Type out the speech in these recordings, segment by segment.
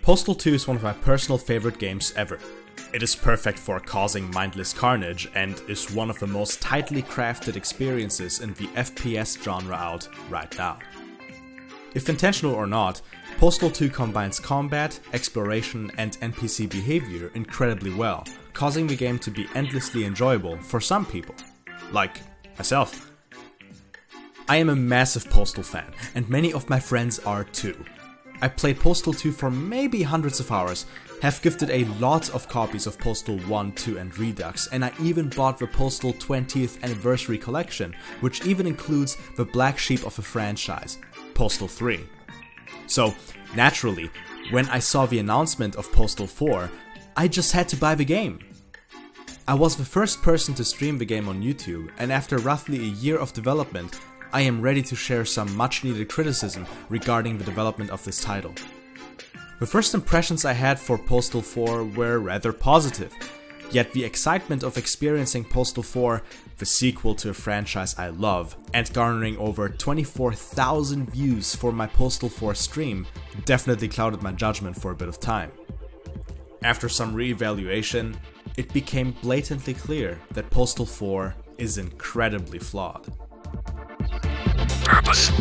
Postal 2 is one of my personal favorite games ever. It is perfect for causing mindless carnage and is one of the most tightly crafted experiences in the FPS genre out right now. If intentional or not, Postal 2 combines combat, exploration, and NPC behavior incredibly well, causing the game to be endlessly enjoyable for some people, like myself. I am a massive Postal fan, and many of my friends are too. I played Postal 2 for maybe hundreds of hours, have gifted a lot of copies of Postal 1, 2 and Redux, and I even bought the Postal 20th Anniversary Collection, which even includes the black sheep of the franchise, Postal 3. So, naturally, when I saw the announcement of Postal 4, I just had to buy the game. I was the first person to stream the game on YouTube, and after roughly a year of development, I am ready to share some much needed criticism regarding the development of this title. The first impressions I had for Postal 4 were rather positive, yet the excitement of experiencing Postal 4, the sequel to a franchise I love, and garnering over 24,000 views for my Postal 4 stream definitely clouded my judgment for a bit of time. After some re-evaluation, it became blatantly clear that Postal 4 is incredibly flawed. Purpose.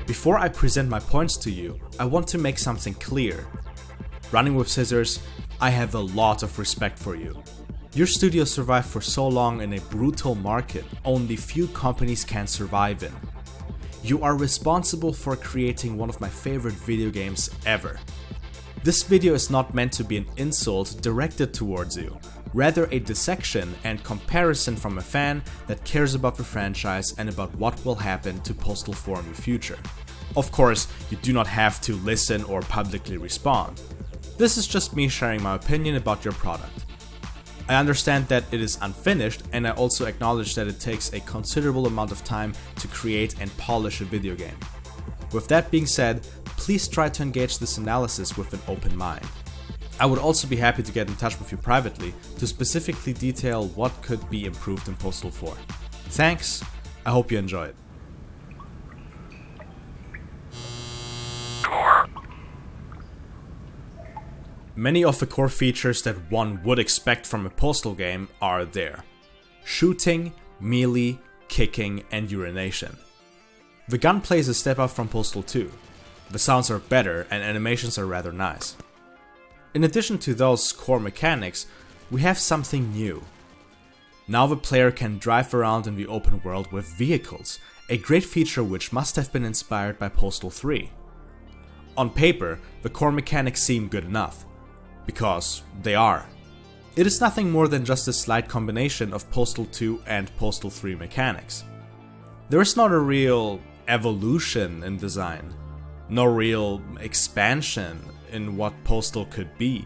Before I present my points to you, I want to make something clear. Running with Scissors, I have a lot of respect for you. Your studio survived for so long in a brutal market only few companies can survive in. You are responsible for creating one of my favorite video games ever. This video is not meant to be an insult directed towards you, rather a dissection and comparison from a fan that cares about the franchise and about what will happen to Postal 4 in the future. Of course, you do not have to listen or publicly respond. This is just me sharing my opinion about your product. I understand that it is unfinished, and I also acknowledge that it takes a considerable amount of time to create and polish a video game. With that being said, please try to engage this analysis with an open mind. I would also be happy to get in touch with you privately to specifically detail what could be improved in Postal 4. Thanks, I hope you enjoy it. Core. Many of the core features that one would expect from a Postal game are there. Shooting, melee, kicking, and urination. The gunplay is a step up from Postal 2. The sounds are better and animations are rather nice. In addition to those core mechanics, we have something new. Now the player can drive around in the open world with vehicles, a great feature which must have been inspired by Postal 3. On paper, the core mechanics seem good enough, because they are. It is nothing more than just a slight combination of Postal 2 and Postal 3 mechanics. There is not a real evolution in design, no real expansion in what Postal could be.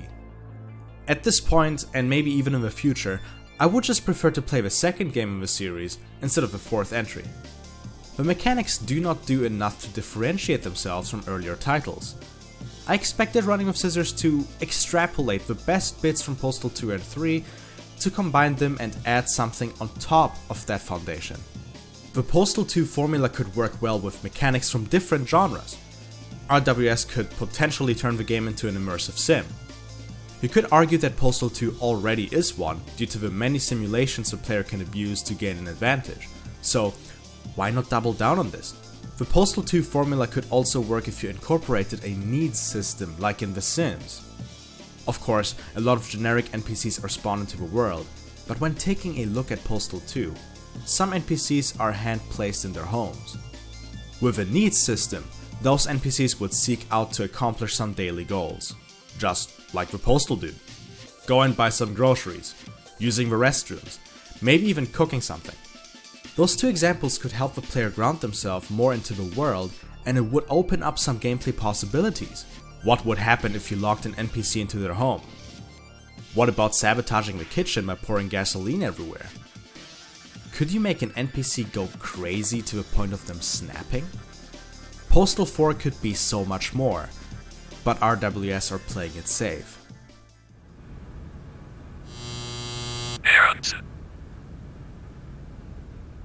At this point, and maybe even in the future, I would just prefer to play the second game in the series instead of the fourth entry. The mechanics do not do enough to differentiate themselves from earlier titles. I expected Running with Scissors to extrapolate the best bits from Postal 2 and 3 to combine them and add something on top of that foundation. The Postal 2 formula could work well with mechanics from different genres. RWS could potentially turn the game into an immersive sim. You could argue that Postal 2 already is one due to the many simulations a player can abuse to gain an advantage, so why not double down on this? The Postal 2 formula could also work if you incorporated a needs system like in The Sims. Of course, a lot of generic NPCs are spawned into the world, but when taking a look at Postal 2, some NPCs are hand-placed in their homes. With a needs system, those NPCs would seek out to accomplish some daily goals, just like the Postal dude. Go and buy some groceries, using the restrooms, maybe even cooking something. Those two examples could help the player ground themselves more into the world, and it would open up some gameplay possibilities. What would happen if you locked an NPC into their home? What about sabotaging the kitchen by pouring gasoline everywhere? Could you make an NPC go crazy to the point of them snapping? Postal 4 could be so much more, but RWS are playing it safe.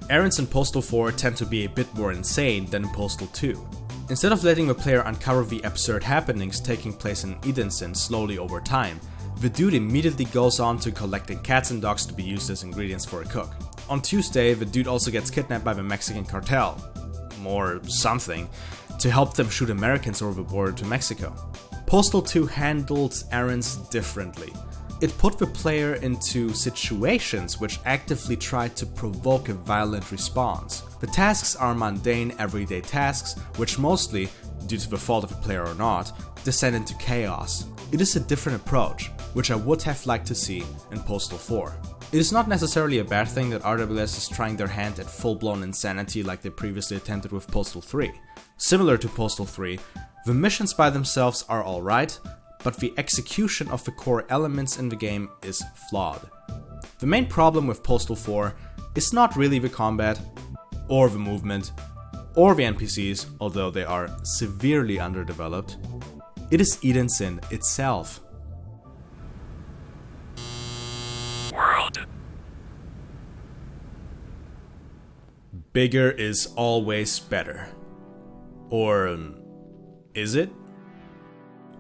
Errands in Postal 4 tend to be a bit more insane than in Postal 2. Instead of letting the player uncover the absurd happenings taking place in Edensen slowly over time, the dude immediately goes on to collecting cats and dogs to be used as ingredients for a cook. On Tuesday, the dude also gets kidnapped by the Mexican cartel, or something, to help them shoot Americans over the border to Mexico. Postal 2 handles errands differently. It put the player into situations which actively try to provoke a violent response. The tasks are mundane, everyday tasks, which mostly, due to the fault of the player or not, descend into chaos. It is a different approach, which I would have liked to see in Postal 4. It is not necessarily a bad thing that RWS is trying their hand at full-blown insanity like they previously attempted with Postal 3. Similar to Postal 3, the missions by themselves are alright, but the execution of the core elements in the game is flawed. The main problem with Postal 4 is not really the combat, or the movement, or the NPCs, although they are severely underdeveloped. It is Edensen itself. World. Bigger is always better. Or is it?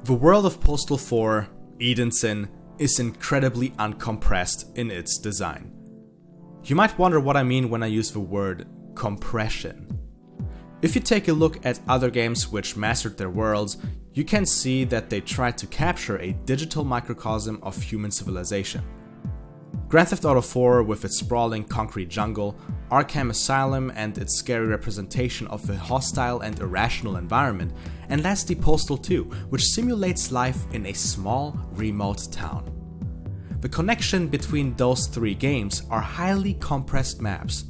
The world of Postal 4, Edensen, is incredibly uncompressed in its design. You might wonder what I mean when I use the word compression. If you take a look at other games which mastered their worlds, you can see that they tried to capture a digital microcosm of human civilization. Grand Theft Auto 4 with its sprawling concrete jungle, Arkham Asylum and its scary representation of a hostile and irrational environment, and lastly Postal 2, which simulates life in a small, remote town. The connection between those three games are highly compressed maps.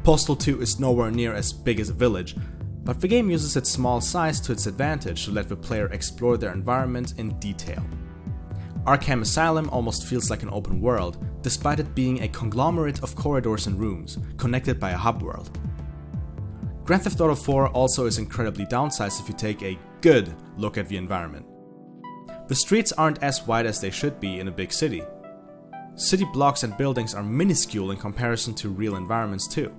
Postal 2 is nowhere near as big as a village, but the game uses its small size to its advantage to let the player explore their environment in detail. Arkham Asylum almost feels like an open world, despite it being a conglomerate of corridors and rooms, connected by a hub world. Grand Theft Auto 4 also is incredibly downsized if you take a good look at the environment. The streets aren't as wide as they should be in a big city. City blocks and buildings are minuscule in comparison to real environments too.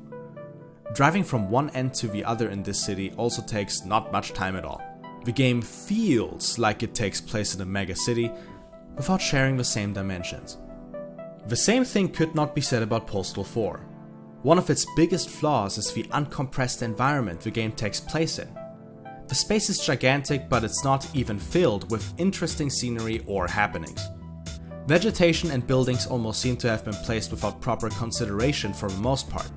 Driving from one end to the other in this city also takes not much time at all. The game feels like it takes place in a mega city, without sharing the same dimensions. The same thing could not be said about Postal 4. One of its biggest flaws is the uncompressed environment the game takes place in. The space is gigantic, but it's not even filled with interesting scenery or happenings. Vegetation and buildings almost seem to have been placed without proper consideration for the most part.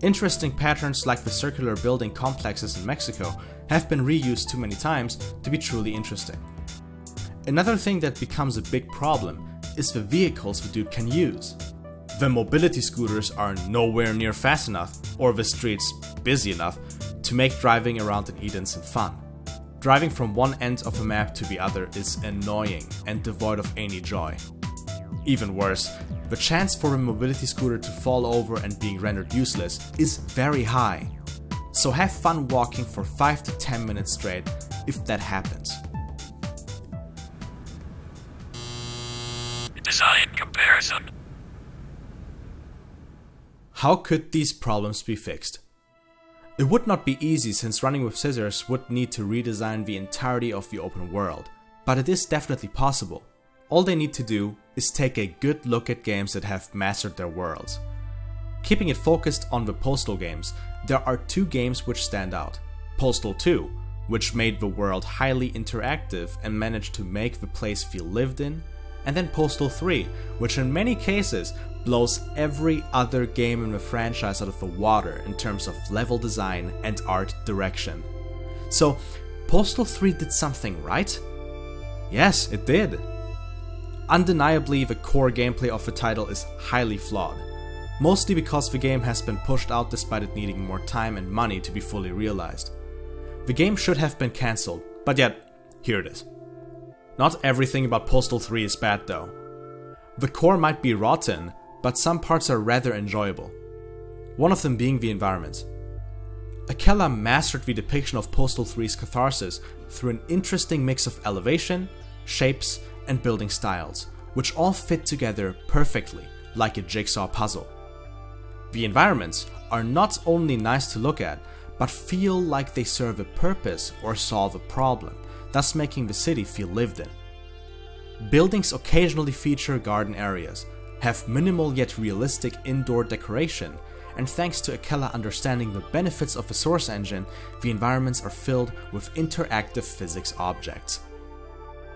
Interesting patterns like the circular building complexes in Mexico have been reused too many times to be truly interesting. Another thing that becomes a big problem is the vehicles the dude can use. The mobility scooters are nowhere near fast enough, or the streets busy enough, to make driving around in Edensen fun. Driving from one end of the map to the other is annoying and devoid of any joy. Even worse, the chance for a mobility scooter to fall over and being rendered useless is very high. So have fun walking for 5 to 10 minutes straight if that happens. Design comparison. How could these problems be fixed? It would not be easy since running with scissors would need to redesign the entirety of the open world, but it is definitely possible. All they need to do is take a good look at games that have mastered their worlds. Keeping it focused on the Postal games, there are two games which stand out. Postal 2, which made the world highly interactive and managed to make the place feel lived in, and then Postal 3, which in many cases blows every other game in the franchise out of the water in terms of level design and art direction. So, Postal 3 did something right? Yes, it did. Undeniably, the core gameplay of the title is highly flawed, mostly because the game has been pushed out despite it needing more time and money to be fully realized. The game should have been cancelled, but yet, here it is. Not everything about Postal 3 is bad though. The core might be rotten, but some parts are rather enjoyable. One of them being the environments. Akella mastered the depiction of Postal 3's catharsis through an interesting mix of elevation, shapes, and building styles, which all fit together perfectly, like a jigsaw puzzle. The environments are not only nice to look at, but feel like they serve a purpose or solve a problem, thus making the city feel lived in. Buildings occasionally feature garden areas, have minimal yet realistic indoor decoration, and thanks to Akella understanding the benefits of the source engine, the environments are filled with interactive physics objects.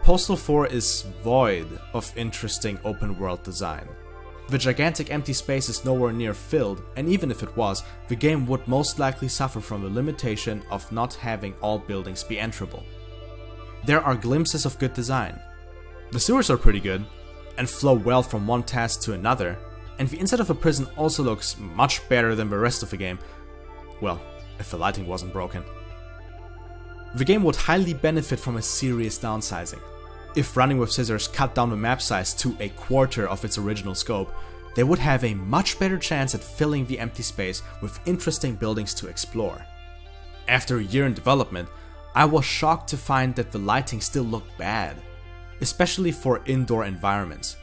Postal 4 is void of interesting open world design. The gigantic empty space is nowhere near filled, and even if it was, the game would most likely suffer from the limitation of not having all buildings be enterable. There are glimpses of good design. The sewers are pretty good, and flow well from one task to another, and the inside of a prison also looks much better than the rest of the game. Well, if the lighting wasn't broken. The game would highly benefit from a serious downsizing. If Running with Scissors cut down the map size to a quarter of its original scope, they would have a much better chance at filling the empty space with interesting buildings to explore. After a year in development, I was shocked to find that the lighting still looked bad, especially for indoor environments.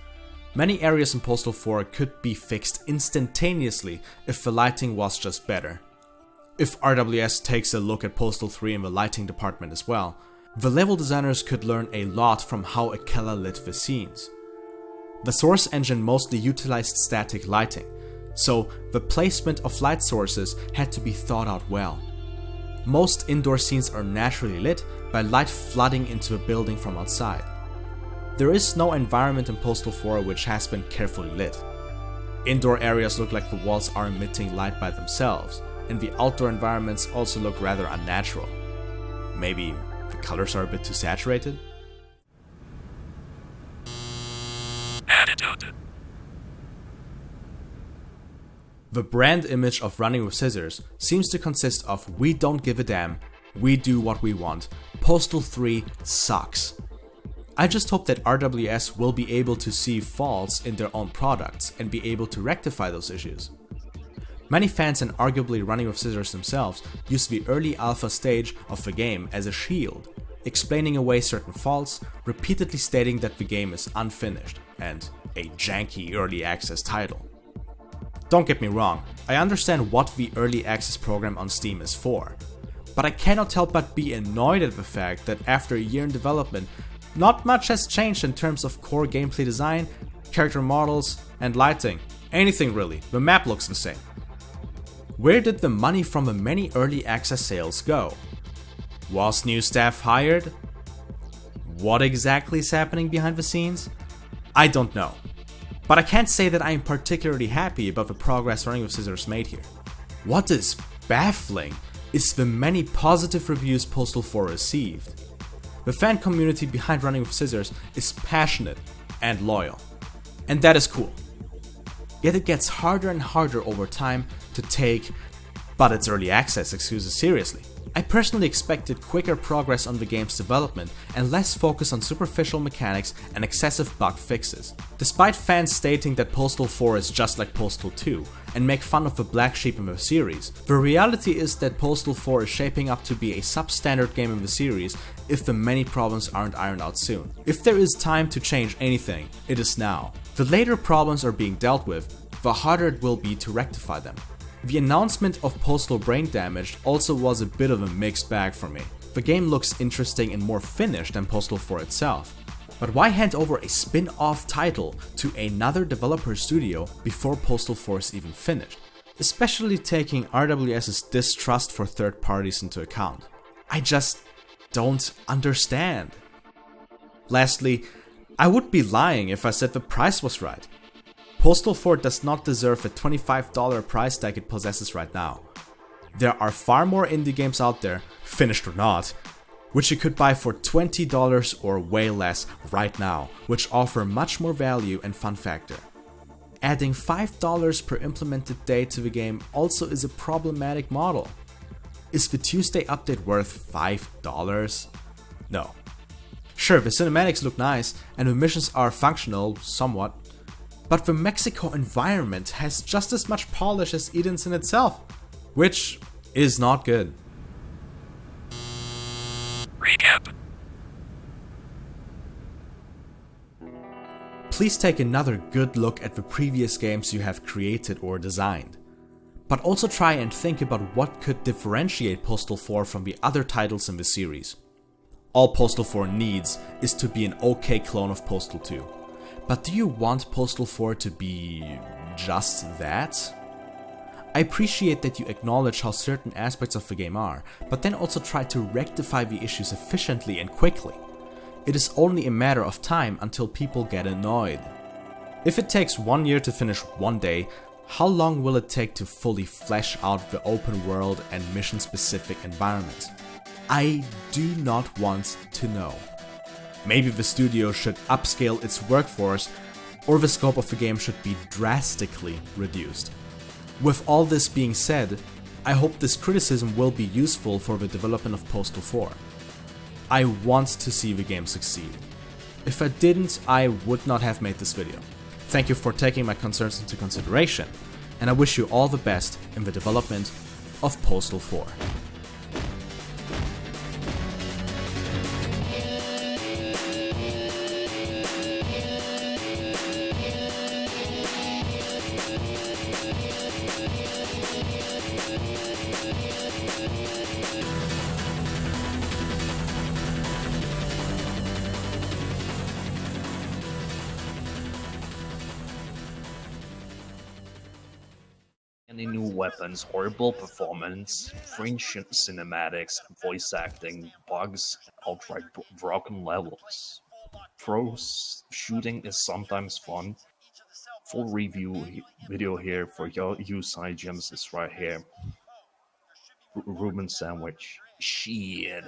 Many areas in Postal 4 could be fixed instantaneously if the lighting was just better. If RWS takes a look at Postal 3 in the lighting department as well, the level designers could learn a lot from how Akella lit the scenes. The source engine mostly utilized static lighting, so the placement of light sources had to be thought out well. Most indoor scenes are naturally lit by light flooding into a building from outside. There is no environment in Postal 4 which has been carefully lit. Indoor areas look like the walls are emitting light by themselves, and the outdoor environments also look rather unnatural. Maybe the colors are a bit too saturated? Attitude. The brand image of Running with Scissors seems to consist of "we don't give a damn, we do what we want, Postal 3 sucks." I just hope that RWS will be able to see faults in their own products and be able to rectify those issues. Many fans and arguably Running with Scissors themselves use the early alpha stage of the game as a shield, explaining away certain faults, repeatedly stating that the game is unfinished and a janky early access title. Don't get me wrong, I understand what the early access program on Steam is for, but I cannot help but be annoyed at the fact that after a year in development, not much has changed in terms of core gameplay design, character models, and lighting. Anything really, the map looks the same. Where did the money from the many early access sales go? Was new staff hired? What exactly is happening behind the scenes? I don't know. But I can't say that I am particularly happy about the progress Running with Scissors made here. What is baffling is the many positive reviews Postal 4 received. The fan community behind Running with Scissors is passionate and loyal, and that is cool. Yet it gets harder and harder over time to take "but it's early access" excuses seriously. I personally expected quicker progress on the game's development and less focus on superficial mechanics and excessive bug fixes. Despite fans stating that Postal 4 is just like Postal 2 and make fun of the black sheep in the series, the reality is that Postal 4 is shaping up to be a substandard game in the series if the many problems aren't ironed out soon. If there is time to change anything, it is now. The later problems are being dealt with, the harder it will be to rectify them. The announcement of Postal Brain Damaged also was a bit of a mixed bag for me. The game looks interesting and more finished than Postal 4 itself. But why hand over a spin-off title to another developer studio before Postal 4 is even finished? Especially taking RWS's distrust for third parties into account. I just don't understand. Lastly, I would be lying if I said the price was right. Postal 4 does not deserve the $25 price tag it possesses right now. There are far more indie games out there, finished or not, which you could buy for $20 or way less right now, which offer much more value and fun factor. Adding $5 per implemented day to the game also is a problematic model. Is the Tuesday update worth $5? No. Sure, the cinematics look nice and the missions are functional somewhat, but the Mexico environment has just as much polish as Edenson itself, which is not good. Recap. Please take another good look at the previous games you have created or designed. But also try and think about what could differentiate Postal 4 from the other titles in the series. All Postal 4 needs is to be an okay clone of Postal 2. But do you want Postal 4 to be just that? I appreciate that you acknowledge how certain aspects of the game are, but then also try to rectify the issues efficiently and quickly. It is only a matter of time until people get annoyed. If it takes 1 year to finish one day, how long will it take to fully flesh out the open world and mission-specific environment? I do not want to know. Maybe the studio should upscale its workforce, or the scope of the game should be drastically reduced. With all this being said, I hope this criticism will be useful for the development of Postal 4. I want to see the game succeed. If I didn't, I would not have made this video. Thank you for taking my concerns into consideration, and I wish you all the best in the development of Postal 4. Any new weapons, horrible performance, fringe cinematics, voice acting, bugs, outright broken levels. Pros, shooting is sometimes fun. Full review video here for your use gems is right here. Reuben sandwich. Shit.